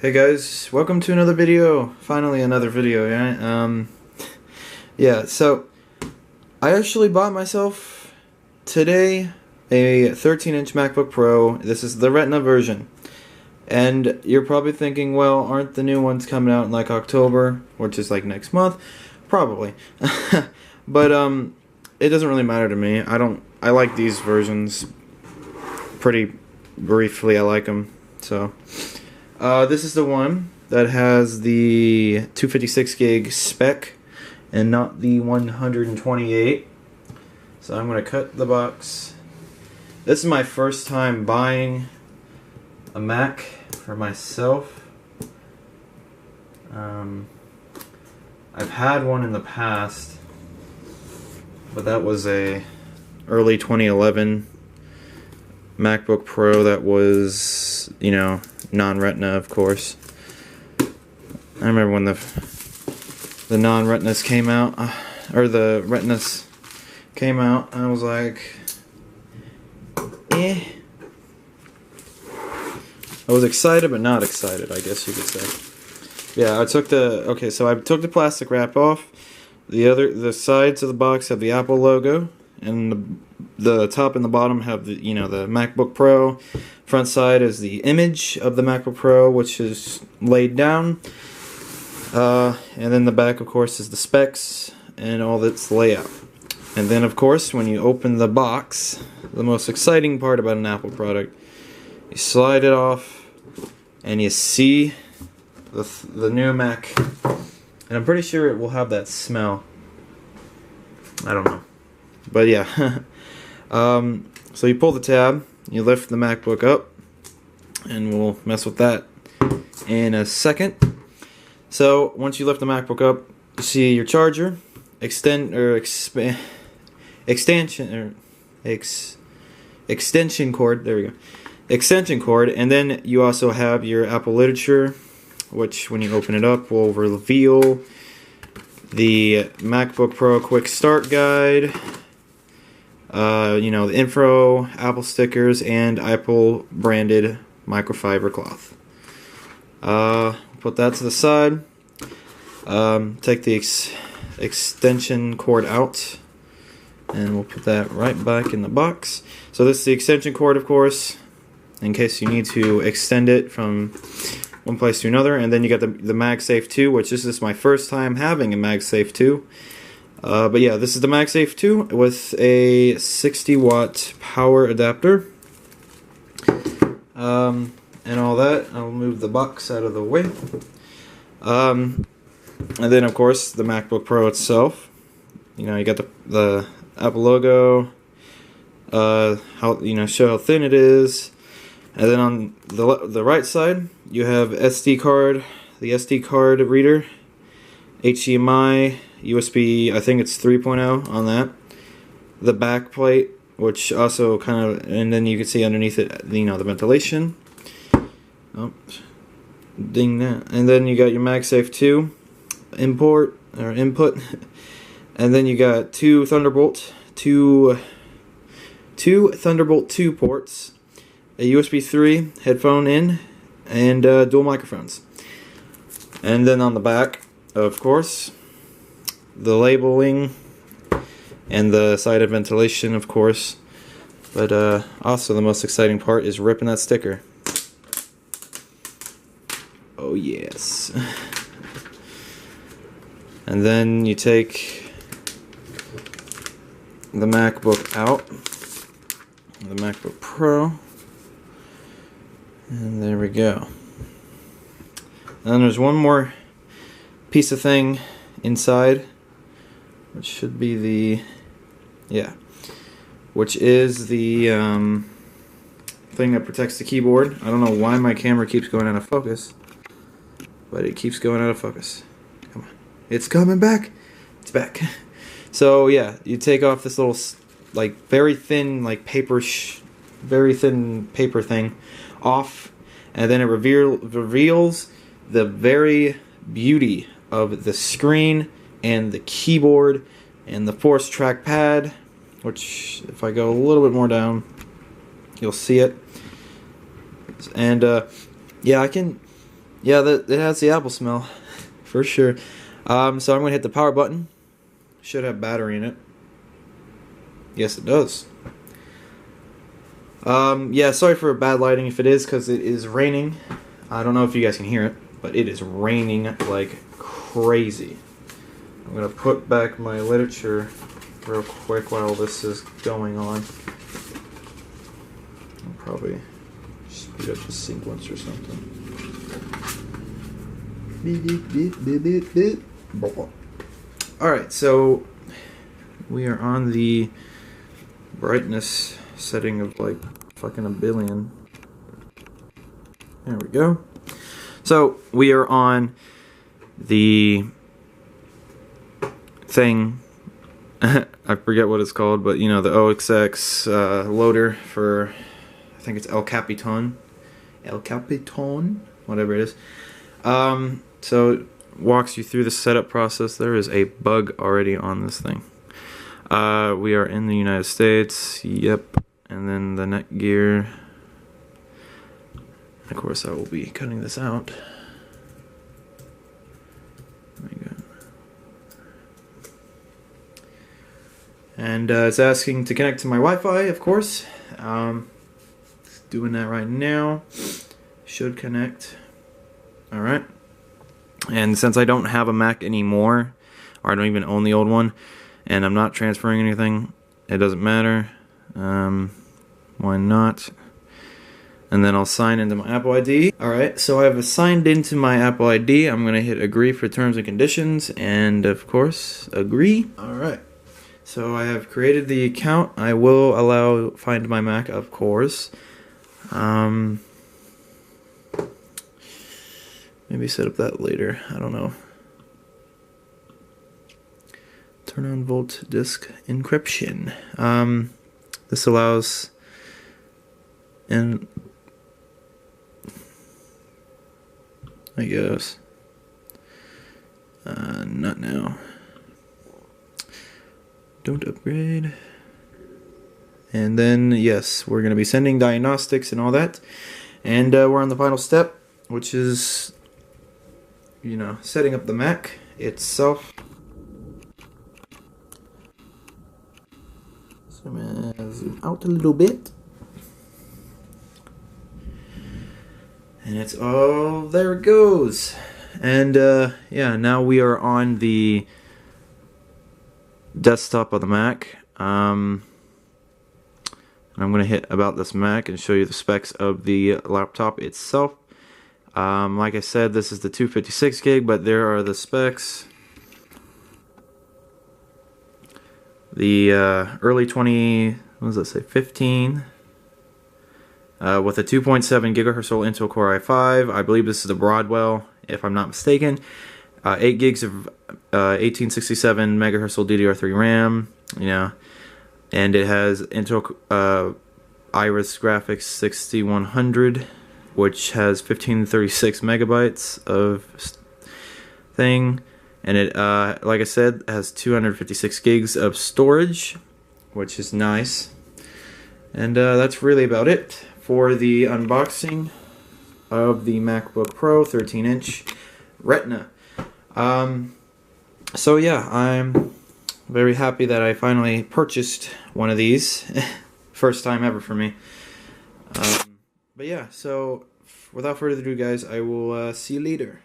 Hey guys, welcome to another video. Finally another video, right? Yeah, so I actually bought myself today a 13-inch MacBook Pro. This is the Retina version. And you're probably thinking, well, aren't the new ones coming out in like October, which is like next month? Probably. But it doesn't really matter to me. I like these versions pretty briefly. I like them. So this is the one that has the 256 gig spec and not the 128. So I'm going to cut the box. This is my first time buying a Mac for myself. I've had one in the past, but that was a early 2011 MacBook Pro that was, you know, non-Retina, of course. I remember when the non-Retinas came out, or the Retinas came out, and I was like, eh. I was excited, but not excited, I guess you could say. Yeah, I took the plastic wrap off. The sides of the box have the Apple logo, and the top and the bottom have the MacBook Pro. Front side is the image of the MacBook Pro, which is laid down. And then the back, of course, is the specs and all its layout. And then, of course, when you open the box, the most exciting part about an Apple product, you slide it off, and you see the new Mac. And I'm pretty sure it will have that smell. I don't know. But yeah. So you pull the tab, you lift the MacBook up, and we'll mess with that in a second. So once you lift the MacBook up, you see your charger, extension cord. There we go. Extension cord, and then you also have your Apple literature, which when you open it up will reveal the MacBook Pro Quick Start Guide, the info, Apple stickers, and Apple branded microfiber cloth. Put that to the side. Take the extension cord out, and we'll put that right back in the box. So this is the extension cord, of course, in case you need to extend it from one place to another. And then you got the MagSafe 2, which this is my first time having a MagSafe 2. But yeah, this is the MagSafe 2 with a 60-watt power adapter. And all that. I'll move the box out of the way. And then, of course, the MacBook Pro itself. You got the Apple logo. Show how thin it is. And then on the right side, you have SD card, the SD card reader, HDMI, USB, I think it's 3.0 on that. The back plate, which also and then you can see underneath it, the ventilation. Oh, ding that. And then you got your MagSafe 2 input, and then you got two Thunderbolt 2 ports, a USB 3 headphone in, and dual microphones. And then on the back, of course, the labeling and the side of ventilation, of course. But also the most exciting part is ripping that sticker. Oh yes. And then you take the MacBook out, the MacBook Pro, and there we go. And then there's one more piece of thing inside, which should be which is the thing that protects the keyboard. I don't know why my camera keeps going out of focus, but it keeps going out of focus. Come on, it's coming back. It's back. So yeah, you take off this little very thin very thin paper thing off, and then it reveals the very beauty of the screen and the keyboard and the Force trackpad, which if I go a little bit more down, you'll see it. And yeah, yeah, it has the Apple smell, for sure. So I'm going to hit the power button. Should have battery in it. Yes, it does. Yeah, sorry for bad lighting if it is, because it is raining. I don't know if you guys can hear it, but it is raining like crazy. I'm going to put back my literature real quick while this is going on. I'll probably speed up the sequence or something. Alright, so we are on the brightness setting of like fucking 1 billion. There we go. So we are on the thing. I forget what it's called, but you know, the OXX loader for, I think it's El Capitan, whatever it is. So it walks you through the setup process. There is a bug already on this thing. We are in the United States. Yep. And then the Netgear. Of course, I will be cutting this out. There you go. And it's asking to connect to my Wi-Fi, of course. Doing that right now. Should connect. Alright. And since I don't have a Mac anymore, or I don't even own the old one, and I'm not transferring anything, it doesn't matter. Why not? And then I'll sign into my Apple ID. Alright, so I've signed into my Apple ID. I'm going to hit agree for terms and conditions, and of course, agree. Alright, so I have created the account. I will allow Find My Mac, of course. Maybe set up that later. I don't know. Turn on Volt Disk Encryption. This allows, and I guess not now. Don't upgrade. And then yes, we're gonna be sending diagnostics and all that, and we're on the final step, which is, you know, setting up the Mac itself. Zoom out a little bit. And it's, oh, there it goes. And yeah, now we are on the desktop of the Mac. I'm going to hit about this Mac and show you the specs of the laptop itself. Like I said, this is the 256 gig, but there are the specs. The early 20, what does that say, 15, with a 2.7 gigahertz Intel Core i5. I believe this is the Broadwell, if I'm not mistaken. 8 gigs of 1867 megahertz DDR3 RAM, you know, and it has Intel Iris Graphics 6100, which has 1536 megabytes of thing. And it, like I said, has 256 gigs of storage, which is nice. And that's really about it for the unboxing of the MacBook Pro 13-inch Retina. So yeah, I'm very happy that I finally purchased one of these. First time ever for me. But yeah, so without further ado, guys, I will see you later.